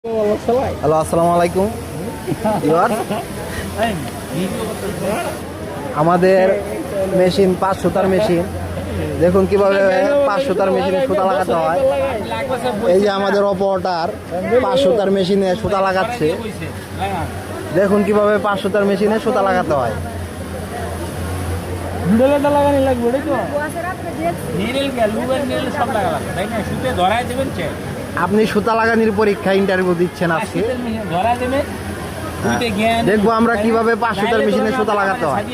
Hello, আসসালামু আলাইকুম। আমাদের মেশিন 5 সুতার মেশিন। দেখুন কিভাবে 5 সুতার মেশিনে সুতা লাগাতে হয়। এই যে আমাদের অপারেটর 5 সুতার মেশিনে সুতা লাগাচ্ছে। দেখুন কিভাবে 5 সুতার মেশিনে সুতা লাগাতে হয়। আপনি সুতা লাগানির পরীক্ষা ইন্টারভিউ দিচ্ছেন আজকে। দেখবো আমরা কিভাবে 5 সুতার মেশিনে সুতা লাগাতে হয়।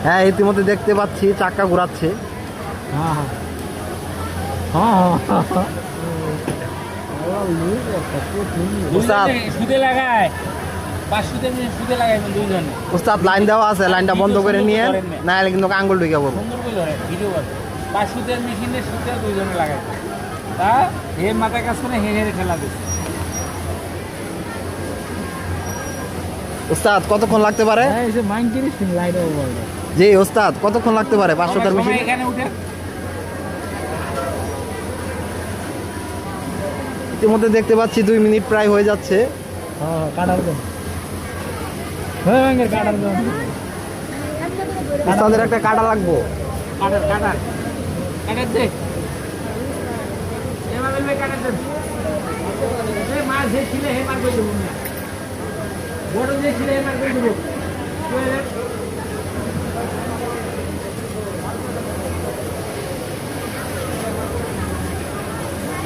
হ্যাঁ, ইতিমধ্যে দেখতে পাচ্ছি চাক্কা ঘোরাচ্ছে। উস্তাদ লাইন দেওয়া আছে, লাইনটা বন্ধ করে নিয়ে না হলে কিন্তু আঙ্গুল ঢুকে পড়বো। উস্তাদ কতক্ষণ লাগতে পারে? জি উস্তাদ, কতক্ষণ লাগতে পারে 5 সুতার মেশিন? ইতিমধ্যে দেখতে পাচ্ছি 2 মিনিট প্রায় হয়ে যাচ্ছে। উস্তাদের একটা কাটা লাগবো।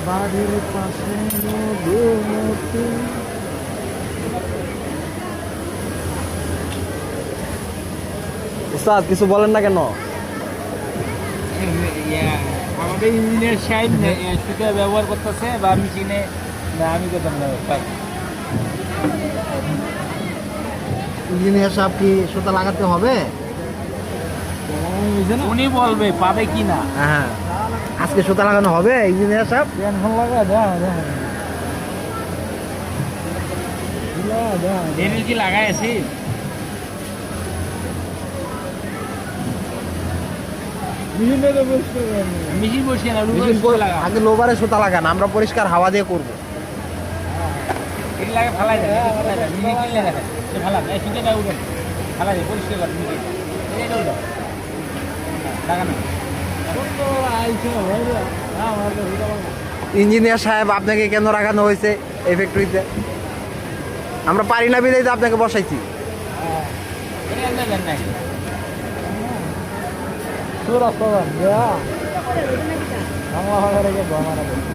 বাড়ির পাশে উস্তাদ কিছু বলেন না কেন? আমাদের ইঞ্জিনিয়ার সাহেব সুতা ব্যবহার করতেছে বা মেশিনে আমি করতাম না। ইঞ্জিনিয়ার সাহেব কি সুতা লাগাতে হবে? উনি বলবে পাবে কি না। হ্যাঁ, আজকে সুতা লাগানো হবে ইঞ্জিনিয়ার সাহেব? কি লাগাই আছি আগে লোবারে সুতা লাগান, আমরা পরিষ্কার হাওয়া দিয়ে করবো। ইঞ্জিনিয়ার সাহেব আপনাকে কেন রাখানো হয়েছে এই ফ্যাক্টরিতে? আমরা পারি না বিদায় আপনাকে বসাইছি।